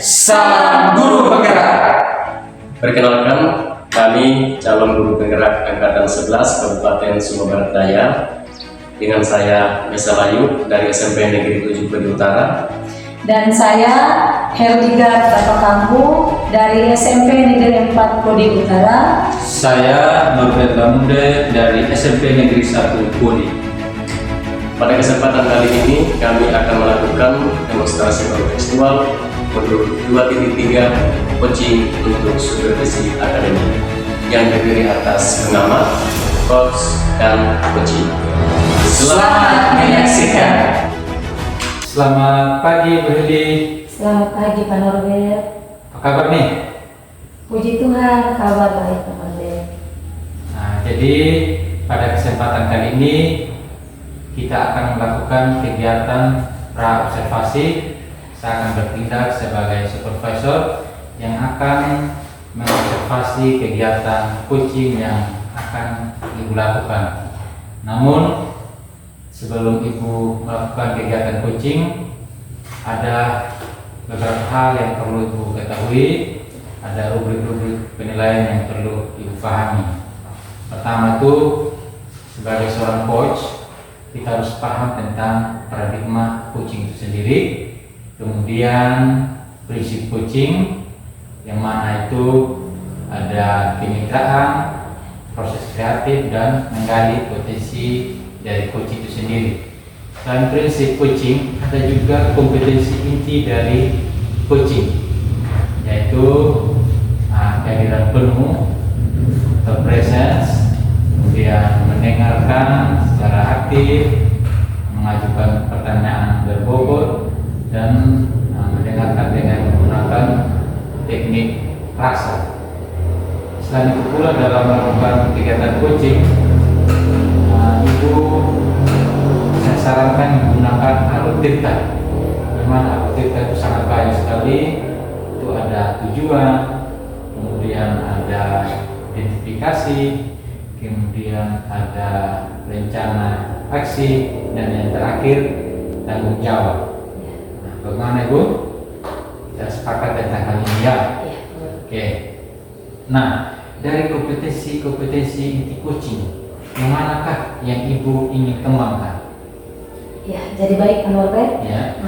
Salam Guru Penggerak. Perkenalkan, kami calon guru penggerak angkatan 11 Kabupaten Sumba Barat Daya. Dengan saya Nesa Layu dari SMP Negeri 7 Pedi Utara. Dan saya Herdiga Tapakampu dari SMP Negeri 4 Podi Utara. Saya Norbert Lamunde dari SMP Negeri 1 Podi. Pada kesempatan kali ini kami akan melakukan demonstrasi kontekstual modul 2.3 coaching untuk supervisi akademik yang terdiri atas pengamat, coach, dan coaching. Selamat menyaksikan. Selamat pagi Bu Hedi. Selamat pagi Pak Norbert. Apa kabar nih? Puji Tuhan, kabar baik Pak Norbert. Nah, jadi pada kesempatan kali ini kita akan melakukan kegiatan pra-observasi. Saya akan bertindak sebagai supervisor yang akan mengobservasi kegiatan coaching yang akan Ibu lakukan. Namun sebelum Ibu melakukan kegiatan coaching, ada beberapa hal yang perlu Ibu ketahui. Ada rubrik-rubrik penilaian yang perlu Ibu pahami. Pertama itu, sebagai seorang coach, kita harus paham tentang paradigma coaching itu sendiri. Kemudian prinsip coaching, yang mana itu ada kemitraan, proses kreatif, dan menggali potensi dari coaching itu sendiri. Selain prinsip coaching, ada juga kompetensi inti dari coaching, yaitu kehadiran penuh atau presence, kemudian mendengarkan secara aktif, mengajukan pertanyaan berbobot, dan mendengarkan dengan menggunakan teknik rasa. Selain itu pula dalam melakukan kegiatan coaching, Ibu saya sarankan menggunakan algoritma. Memang algoritma itu sangat banyak sekali. Itu ada tujuan, kemudian ada identifikasi, kemudian ada rencana aksi, dan yang terakhir tanggung jawab. Nah, bagaimana Ibu? Kita sepakat tentang hal ini ya? Oke. Nah, dari kompetensi inti coaching, yang manakah yang Ibu ingin kembangkan? Ya, jadi baik Pak Norbert. Ya.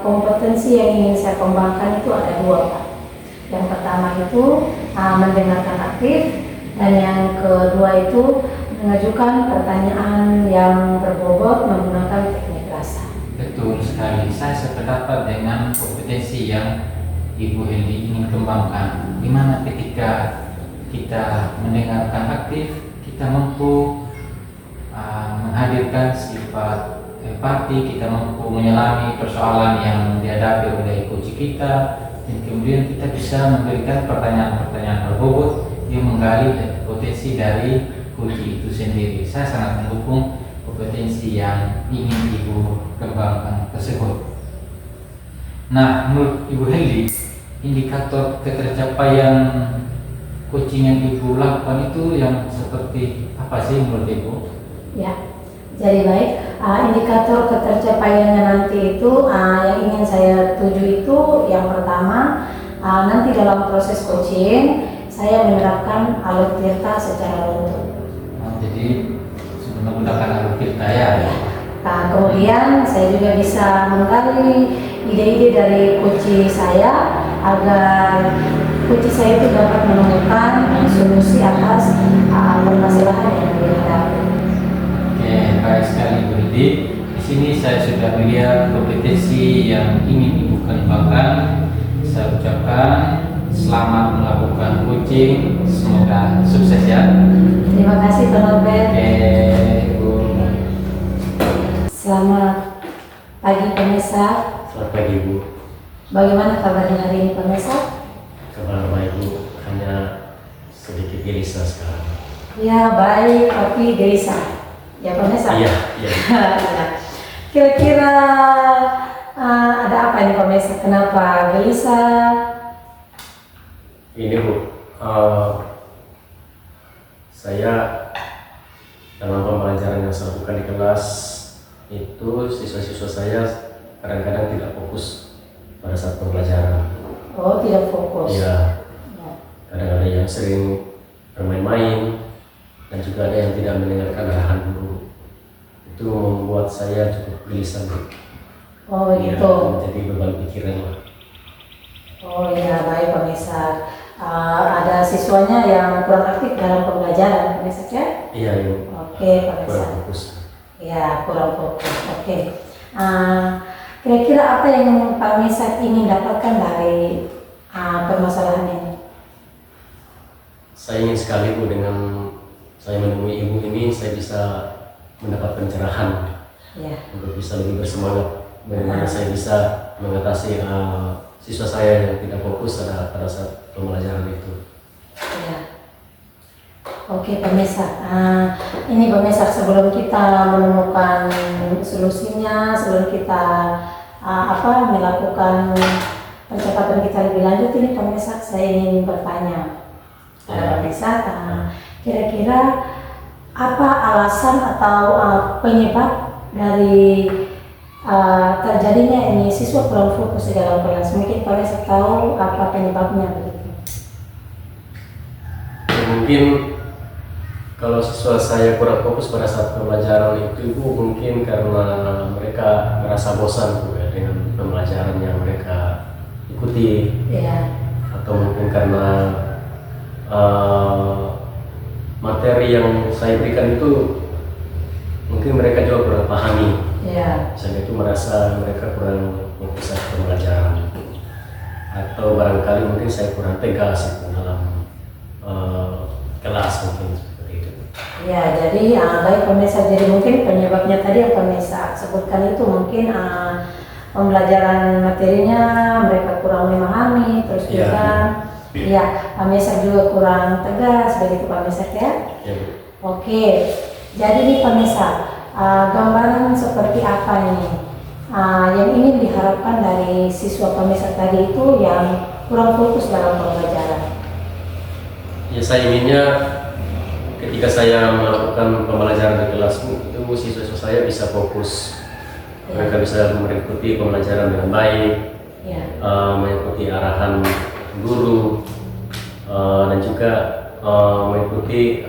Kompetensi yang ingin saya kembangkan itu ada dua Pak. Yang pertama itu mendengarkan aktif, dan yang kedua itu mengajukan pertanyaan yang berbobot menggunakan teknik rasa. Betul sekali. Saya sependapat dengan kompetensi yang Ibu Heli ingin kembangkan. Di mana ketika kita mendengarkan aktif, kita mampu menghadirkan sifat empati, kita mampu menyelami persoalan yang dihadapi oleh coach kita, dan kemudian kita bisa memberikan pertanyaan-pertanyaan berbobot yang menggali potensi dari coach itu sendiri. Saya sangat mendukung kompetensi yang ingin Ibu kembangkan tersebut. Nah, menurut Ibu Heli, indikator ketercapaian coaching yang Ibu lakukan itu yang seperti apa sih menurut Ibu? Ya, jadi baik. Indikator ketercapaiannya nanti itu yang ingin saya tuju itu yang pertama, nanti dalam proses coaching saya menerapkan Alur Tirta secara runtut. Jadi sudah menggunakan Alur Tirta ya. Kemudian saya juga bisa menggali ide-ide dari coach saya agar coach saya itu dapat menemukan solusi atas permasalahan yang dihadapi. Oke, baik sekali Bu Hedi. Di sini saya sudah melihat kompetensi yang ingin Ibu kembangkan. Saya ucapkan selamat melakukan coaching, semoga sukses ya. Terima kasih Pak Norbert. Oke, Ibu. Selamat pagi pemirsa. Selamat pagi Bu. Bagaimana kabarnya hari ini pemirsa? Kabar baik Bu, hanya sedikit gelisah sekarang. Ya baik, tapi gelisah. Ya pemirsa. Iya. Kira-kira ada apa ini pemirsa? Kenapa gelisah? Ini Bu, saya dalam pembelajaran yang saya lakukan di kelas itu siswa-siswa saya kadang-kadang tidak fokus pada saat pembelajaran. Oh, tidak fokus. Ya, Ya. kadang ada yang sering bermain-main dan juga ada yang tidak mendengarkan arahan guru. Itu membuat saya cukup gelisah, Bu. Oh, Ya, gitu. menjadi beban pikiran lah. Oh iya, baik Pak Mesak. Ada siswanya yang kurang aktif dalam pembelajaran, Pak Mesak ya? Iya, Ibu. Oke, Pak Kurang Mesak. fokus. Ya, kurang fokus. Oke. Kira-kira apa yang Pak Mesak ingin dapatkan dari permasalahan ini? Saya ingin sekali, Bu, dengan saya menemui Ibu ini, saya bisa mendapat pencerahan Ya. untuk bisa lebih bersemangat bagaimana saya bisa mengatasi siswa saya yang tidak fokus pada saat pembelajaran itu. Ya. Oke, Pak Mesak. Ini Pak Mesak, sebelum kita menemukan solusinya, sebelum kita melakukan percepatan kita lebih lanjut, ini Pak Mesak, saya ingin bertanya pada Pak Mesak, kira-kira apa alasan atau penyebab dari terjadinya ini siswa kurang fokus di dalam kelas? Mungkin Pak Mesak tahu apa penyebabnya begitu? Mungkin kalau siswa saya kurang fokus pada saat pembelajaran itu, Ibu, mungkin karena mereka merasa bosan, Bu, ya, dengan pembelajaran yang mereka ikuti, Ya. atau mungkin karena materi yang saya berikan itu mungkin mereka juga kurang pahami. Ya. Misalnya itu merasa mereka kurang fokus pada pembelajaran, atau barangkali mungkin saya kurang tegas dalam kelas, mungkin seperti itu. Ya, jadi baik Pak Mesak, jadi mungkin penyebabnya tadi yang Pak Mesak sebutkan itu mungkin pembelajaran materinya mereka kurang memahami, terus Iya, juga ya Pak Mesak juga kurang tegas, begitu Pak Mesak ya. Ya, Bu. Oke, jadi nih Pak Mesak, gambaran seperti apa ini yang ingin diharapkan dari siswa Pak Mesak tadi itu yang kurang fokus dalam pembelajaran? Ya, saya inginnya ketika saya melakukan pembelajaran di kelas, Bu, itu siswa-siswa saya bisa fokus. Mereka bisa mengikuti pembelajaran dengan baik, Ya. mengikuti arahan guru, dan juga mengikuti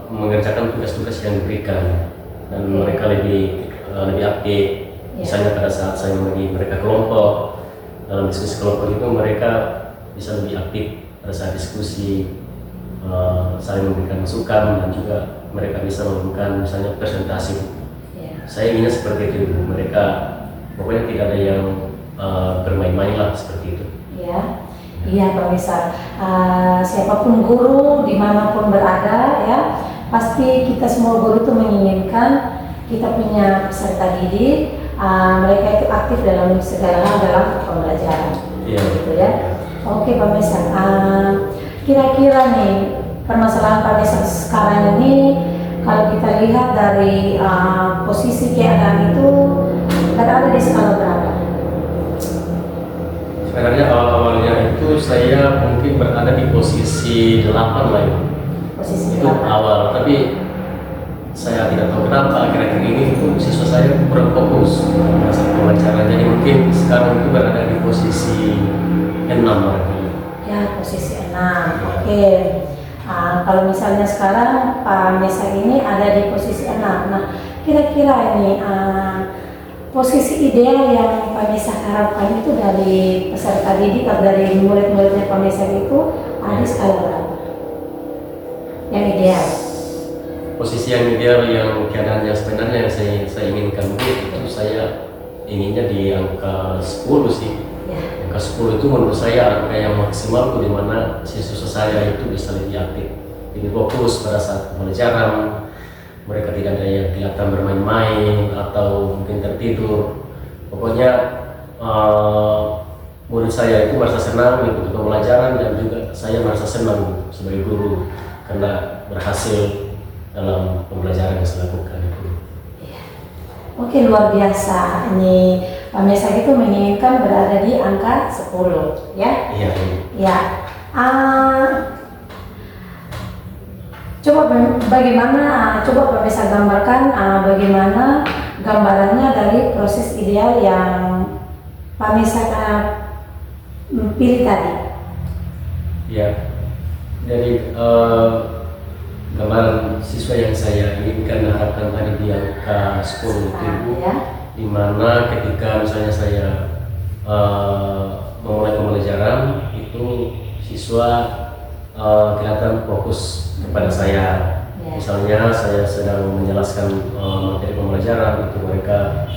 mengerjakan tugas-tugas yang diberikan, dan mereka lebih aktif. Misalnya pada saat saya membagi mereka kelompok, dalam diskusi kelompok itu mereka bisa lebih aktif pada saat diskusi, saling memberikan masukan, dan juga mereka bisa melakukan misalnya presentasi. Ya. Saya inginnya seperti itu, Bu. Mereka pokoknya tidak ada yang bermain-main lah, seperti itu. Ya, iya Pak Mesak. Siapapun guru dimanapun berada ya, pasti kita semua guru itu menginginkan kita punya peserta didik, mereka itu aktif dalam segala hal dalam pembelajaran. Iya. Gitu ya. Oke Pak Mesak. Kira-kira nih permasalahan Pak Mesak sekarang ini, kalau kita lihat dari posisi keadaan itu berada di skala berapa? Sebenarnya awal-awalnya itu saya mungkin berada di posisi 8 lah, ya. Posisi Itu berapa? awal, tapi saya tidak tahu kenapa akhir-akhir ini itu siswa saya kurang fokus pada saat pembelajaran. Jadi mungkin sekarang itu berada di posisi 6 barangkali. Ya, posisi 6. Oke. Kalau misalnya sekarang Pak Mesak ini ada di posisi 6. Nah, kira-kira ini posisi ideal yang Pak Mesak harapkan itu dari peserta didik atau dari murid-muridnya Pak Mesak itu ada skala berapa? Yang ideal. Posisi yang ideal, yang keadaannya sebenarnya yang saya inginkan, Bu, itu saya inginnya di angka 10 sih. Ya. Angka 10 itu menurut saya angka yang maksimal tuh, di mana siswa saya itu bisa lebih aktif, lebih fokus pada saat pembelajaran. Mereka tidak ada yang kelihatan bermain-main atau mungkin tertidur. Pokoknya murid saya itu merasa senang mengikuti pembelajaran, dan juga saya merasa senang sebagai guru karena berhasil dalam pembelajaran yang saya lakukan itu. Oke, luar biasa. Ini Pak Mesak itu menginginkan berada di angka 10, ya? Iya. Ya. Coba bagaimana, coba Pak Mesak gambarkan bagaimana gambarannya dari proses ideal yang Pak Mesak pilih tadi. Ya, dari gambaran siswa yang saya inginkan dan harapkan tadi di angka 10 itu, Ya. di mana ketika misalnya saya memulai pembelajaran itu siswa kelihatan fokus kepada saya. Ya. Misalnya saya sedang menjelaskan materi pembelajaran, itu mereka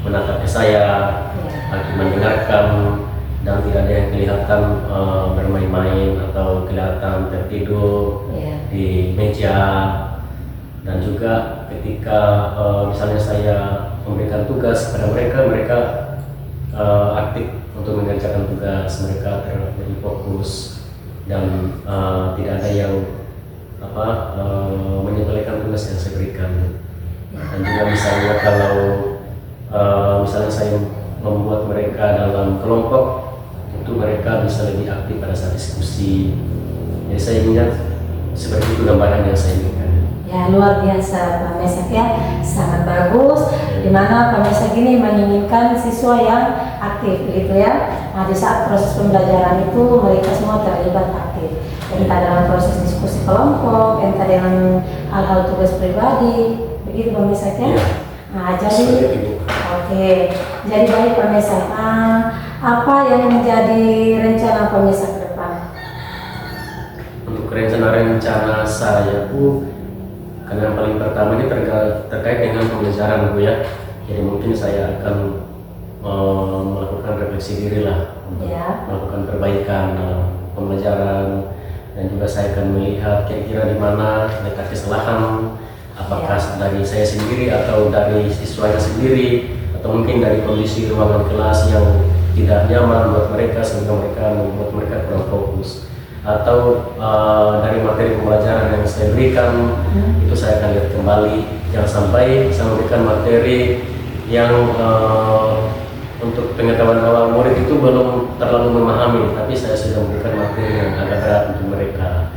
menatap ke saya, mendengarkan, dan tidak ada yang kelihatan bermain-main atau kelihatan tertidur di meja. Dan juga ketika misalnya saya memberikan tugas kepada mereka, mereka aktif untuk mengerjakan tugas, mereka lebih fokus dan tidak ada yang menyepelekan tugas yang saya berikan. Dan juga misalnya kalau misalnya saya membuat mereka dalam kelompok, itu mereka bisa lebih aktif pada saat diskusi. Jadi saya ingat seperti itu gambaran yang saya inginkan. Ya, luar biasa Pak Mesak ya, sangat bagus. Dimana Pak Mesak ini menginginkan siswa yang aktif begitu ya. Nah, di saat proses pembelajaran itu mereka semua terlibat aktif, entah dalam proses diskusi kelompok, entah dengan hal-hal tugas pribadi, begitu Pak Mesak ya. Nah, jadi oke, jadi baik Pak Mesak. Apa yang menjadi rencana Pak Mesak ke depan? Untuk rencana saya Bu, karena yang paling pertama ini terkait dengan pembelajaran Bu ya. Jadi mungkin saya akan melakukan refleksi diri lah untuk melakukan perbaikan dalam pembelajaran, dan juga saya akan melihat kira-kira di mana letak kesalahan, apakah dari saya sendiri atau dari siswanya sendiri, atau mungkin dari kondisi ruangan kelas yang tidak nyaman buat mereka sehingga mereka membuat mereka kurang fokus, atau dari materi pembelajaran yang saya berikan itu saya akan lihat kembali. Jangan sampai saya memberikan materi yang untuk pengetahuan awal murid itu belum terlalu memahami, tapi saya sudah memberikan materi yang agak berat untuk mereka.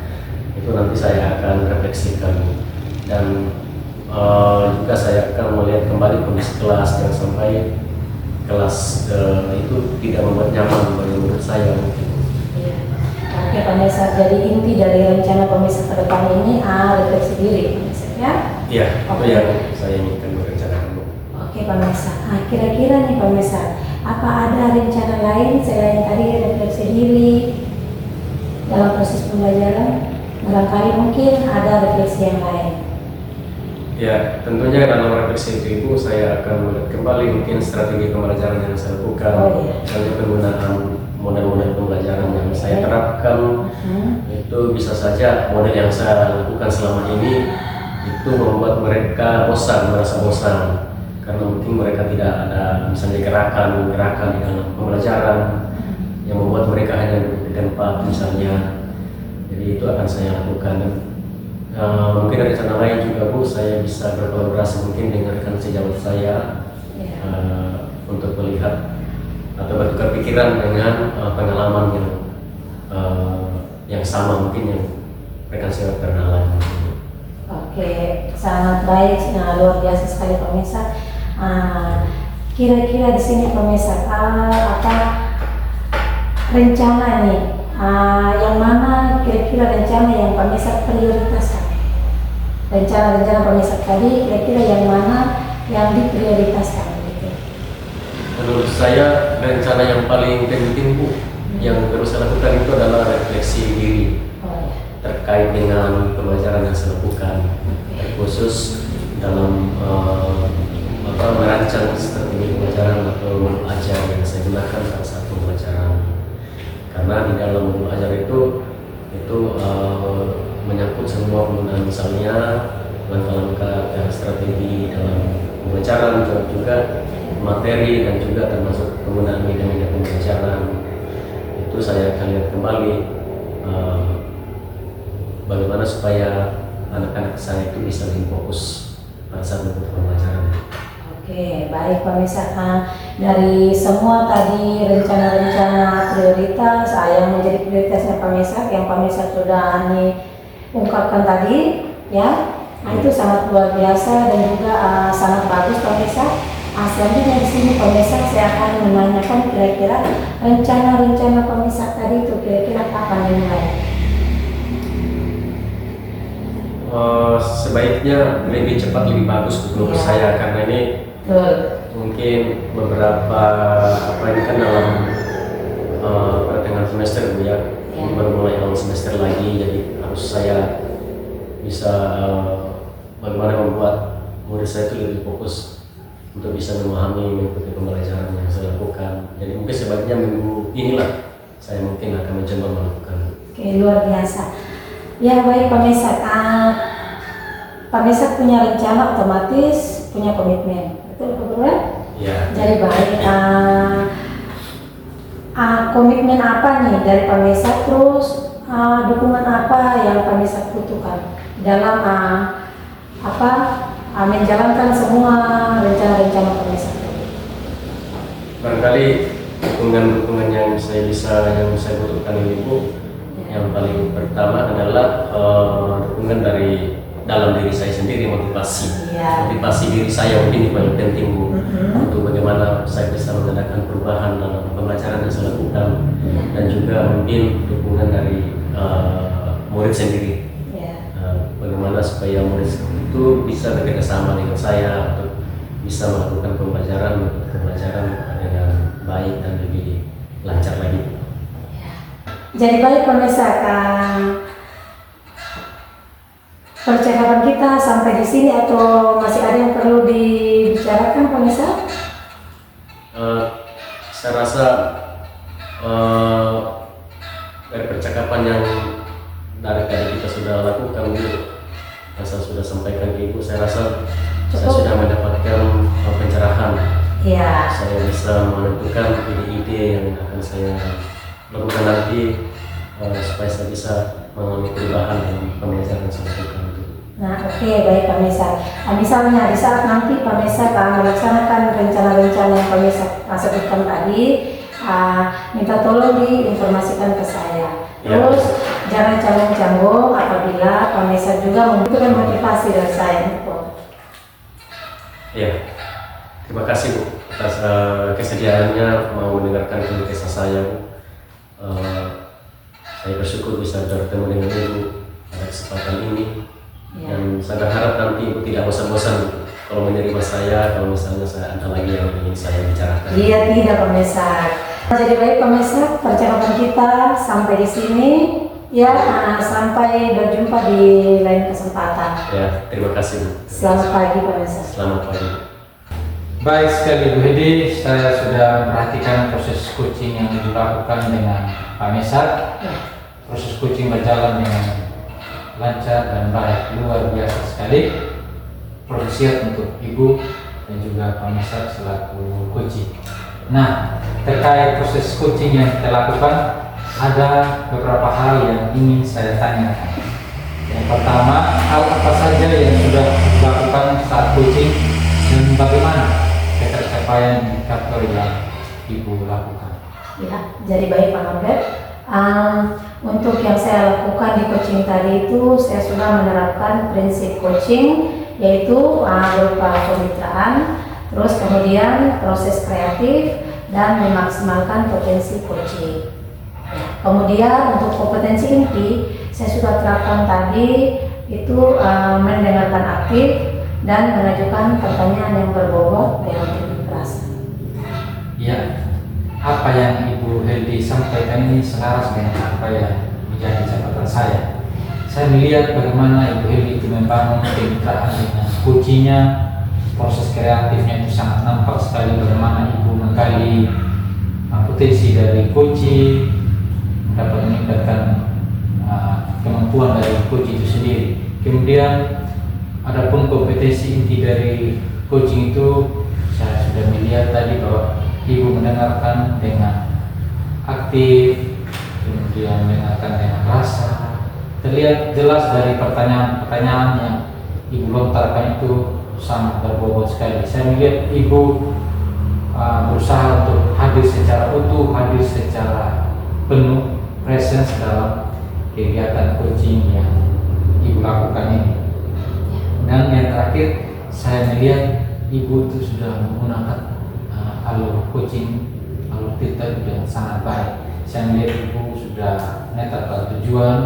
Itu nanti saya akan refleksikan, dan juga saya akan melihat kembali kondisi kelas. Jangan sampai kelas itu tidak membuat nyaman bagi murid saya mungkin. Oke Pak Mesak, jadi inti dari rencana Pak Mesak ke depan ini refleksi diri Pak Mesak ya? Iya, itu yang saya inginkan merencanakan. Oke Pak Mesak, kira-kira nih Pak Mesak, apa ada rencana lain selain tadi refleksi diri dalam proses pembelajaran? Barangkali mungkin ada refleksi yang lain. Ya, tentunya dalam refleksi itu saya akan melihat kembali mungkin strategi pembelajaran yang saya lakukan, dan penggunaan model-model pembelajaran yang saya terapkan. Itu bisa saja model yang saya lakukan selama ini itu membuat mereka merasa bosan, karena mungkin mereka tidak ada misalnya gerakan di dalam pembelajaran yang membuat mereka hanya duduk di tempat misalnya. Jadi itu akan saya lakukan. Mungkin ada rencana lain juga Bu, saya bisa berkolaborasi mungkin dengan rekan sejawat saya untuk melihat atau bertukar pikiran dengan pengalaman yang sama mungkin yang rekan sejawat pernah alami. Oke, sangat baik, luar biasa sekali Pak Mesak. Kira-kira di sini Pak Mesak, apa rencana nih? Yang mana kira-kira rencana yang Pak Mesak prioritaskan? Rencana-rencana Pak Mesak tadi kira-kira yang mana yang diprioritaskan? Menurut saya rencana yang paling penting Bu, yang perlu saya lakukan itu adalah refleksi diri terkait dengan pembelajaran yang saya lakukan, khusus dalam merancang strategi pembelajaran atau modul ajar yang saya gunakan pada saat pembelajaran. Karena di dalam modul ajar itu menyangkut semua penggunaan, misalnya langkah-langkah dan strategi dalam pembelajaran, juga materi, dan juga termasuk penggunaan media-media pembelajaran. Itu saya akan lihat kembali bagaimana supaya anak-anak saya itu bisa lebih fokus pada saat mengikuti pembelajaran. Oke, baik Pak Mesak. Dari semua tadi rencana-rencana prioritas yang menjadi prioritasnya Pak Mesak, yang Pak Mesak sudah ungkapkan tadi, ya, itu sangat luar biasa dan juga sangat bagus Pak Mesak. Selanjutnya di sini Pak Mesak saya akan menanyakan kira-kira rencana-rencana pemisah tadi itu kira-kira kapan dimulai? Sebaiknya lebih cepat lebih bagus menurut Iya. saya, karena ini Betul. mungkin beberapa ini kan dalam pertengahan semester Bu ya. Ya. Ini baru mulai awal semester lagi, jadi harus saya bisa bagaimana membuat murid saya itu lebih fokus untuk bisa memahami mengikuti pembelajaran yang saya lakukan. Jadi mungkin sebaiknya minggu inilah saya mungkin akan mencoba melakukan. Oke, luar biasa. Ya baik Pak Mesak, Pak Mesak punya rencana otomatis punya komitmen, betul betul? Ya. Jadi baik, komitmen apa nih dari Pak Mesak, terus dukungan apa yang Pak Mesak butuhkan dalam menjalankan semua rencana-rencana Pak Mesak? Barangkali dukungan yang saya butuhkan ini Bu, yang paling pertama adalah dukungan dari dalam diri saya sendiri, motivasi. Iya. Motivasi diri saya mungkin yang paling penting Bu, Mhm. untuk bagaimana saya bisa mengadakan perubahan dalam pembelajaran yang saya lakukan, dan juga mungkin dukungan dari murid sendiri. Ya. Bagaimana supaya murid itu bisa bekerjasama dengan saya untuk bisa melakukan pembelajaran dengan baik dan lebih lancar lagi. Jadi baik pemirsa, percakapan kita sampai di sini atau masih ada yang perlu dibicarakan pemirsa? Saya rasa dari percakapan yang dari tadi kita sudah lakukan itu, yang saya sudah sampaikan ke Ibu, saya rasa saya Cukup. sudah mendapatkan pencerahan. Ya. Saya bisa menentukan ide-ide yang akan saya lakukan nanti, supaya saya bisa mengalami perubahan dalam pembelajaran saya lakukan itu. Nah, oke, baik Pak Mesak. Misalnya di saat nanti Pak Mesak melaksanakan rencana-rencana yang Pak Mesak sebutkan tadi, minta tolong diinformasikan ke saya. Ya. Terus jangan canggung-canggung apabila Pak Mesak juga membutuhkan motivasi dari saya. Ya, terima kasih Bu atas kesediaannya mau mendengarkan keluh kesah saya Bu. Saya bersyukur bisa bertemu dengan Ibu pada kesempatan ini. Ya. Dan saya berharap nanti Ibu tidak bosan-bosan Bu kalau menerima saya, kalau misalnya saya ada lagi yang ingin saya bicarakan. Iya, tidak Pak Mesak. Jadi baik Pak Mesak, percakapan kita sampai di sini. Ya, sampai berjumpa di lain kesempatan. Ya, terima kasih Bu. Selamat pagi Pak Mesak. Selamat pagi. Baik sekali Bu Hedi, saya sudah perhatikan proses coaching yang dilakukan dengan Pak Mesak. Ya. Proses coaching berjalan dengan lancar dan baik, luar biasa sekali. Proses untuk Ibu dan juga Pak Mesak selaku coaching. Nah, terkait proses coaching yang kita lakukan, ada beberapa hal yang ingin saya tanyakan. Yang pertama, hal apa saja yang sudah dilakukan saat coaching dan bagaimana pencapaian indikator yang Ibu lakukan? Ya, jadi baik Pak Norbert. Untuk yang saya lakukan di coaching tadi itu, saya sudah menerapkan prinsip coaching, yaitu berupa kemitraan, terus kemudian proses kreatif dan memaksimalkan potensi coaching. Kemudian untuk kompetensi inti, saya sudah terapkan tadi itu mendengarkan aktif dan mengajukan pertanyaan yang berbobot dengan teknik perasa. Ya, apa yang Ibu Hedi sampaikan ini selaras dengan apa yang menjadi catatan saya. Saya melihat bagaimana Ibu Hedi itu membangun kemitraan dengan coachingnya, proses kreatifnya itu sangat nampak sekali bagaimana Ibu menggali potensi dari coaching, dapat meningkatkan kemampuan dari coaching itu sendiri. Kemudian adapun kompetensi inti dari coaching itu, saya sudah melihat tadi bahwa Ibu mendengarkan dengan aktif, kemudian mendengarkan dengan rasa. Terlihat jelas dari pertanyaan-pertanyaan yang Ibu lontarkan itu sangat berbobot sekali. Saya melihat Ibu berusaha untuk hadir secara utuh, hadir secara penuh, presence dalam kegiatan coaching yang Ibu lakukan ini. Dan yang terakhir, saya melihat Ibu itu sudah menggunakan alur coaching, alur kita yang sangat baik. Saya melihat ibu sudah menetapkan tujuan,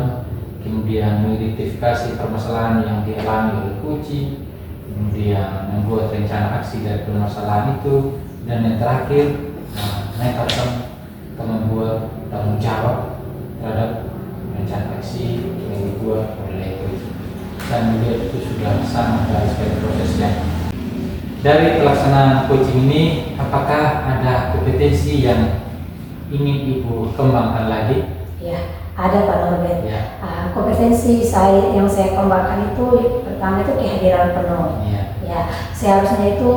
kemudian mengidentifikasi permasalahan yang dialami oleh coaching, kemudian membuat rencana aksi dari permasalahan itu, dan yang terakhir menetapkan atau membuat tanggung jawab terhadap rencana aksi yang dibuat oleh coaching. Saya melihat itu sudah sangat baik sekali prosesnya. Dari pelaksanaan coaching ini, apakah ada kompetensi yang ingin Ibu kembangkan lagi? Ya, ada Pak Norbert. Ya. Kompetensi yang saya kembangkan itu pertama itu kehadiran penuh. Ya. Ya, seharusnya itu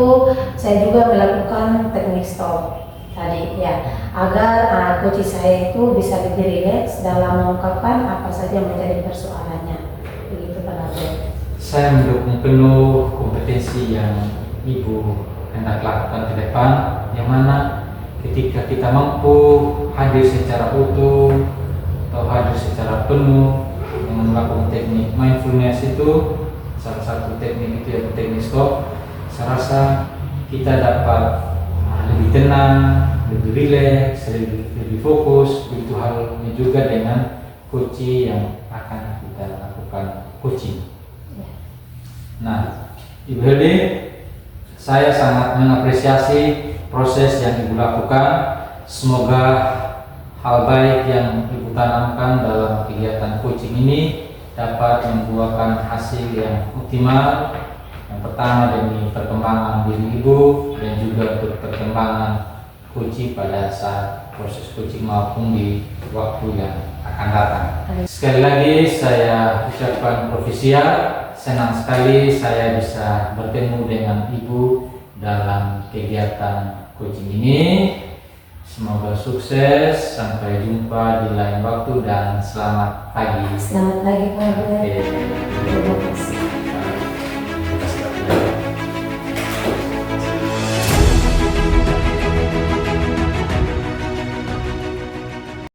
saya juga melakukan teknik stop tadi ya, agar coach saya itu bisa lebih rileks dalam mengungkapkan apa saja yang menjadi persoalannya. Begitu Pak Norbert. Saya mendukung penuh kompetensi yang Ibu hendak lakukan ke depan, yang mana ketika kita mampu hadir secara utuh atau hadir secara penuh dengan melakukan teknik mindfulness itu, salah satu teknik itu yaitu teknik stop, saya rasa kita dapat lebih tenang, lebih rileks, lebih fokus. Begitu halnya juga dengan coaching yang akan kita lakukan coaching. Nah, Ibu Heldi, saya sangat mengapresiasi proses yang Ibu lakukan. Semoga hal baik yang Ibu tanamkan dalam kegiatan coaching ini dapat membuahkan hasil yang optimal. Yang pertama demi perkembangan diri Ibu dan juga untuk perkembangan coaching pada saat proses coaching maupun di waktu yang akan datang. Sekali lagi saya ucapkan profesia. Senang sekali saya bisa bertemu dengan Ibu dalam kegiatan coaching ini. Semoga sukses, sampai jumpa di lain waktu dan selamat pagi. Selamat pagi Pak Norbert. Oke.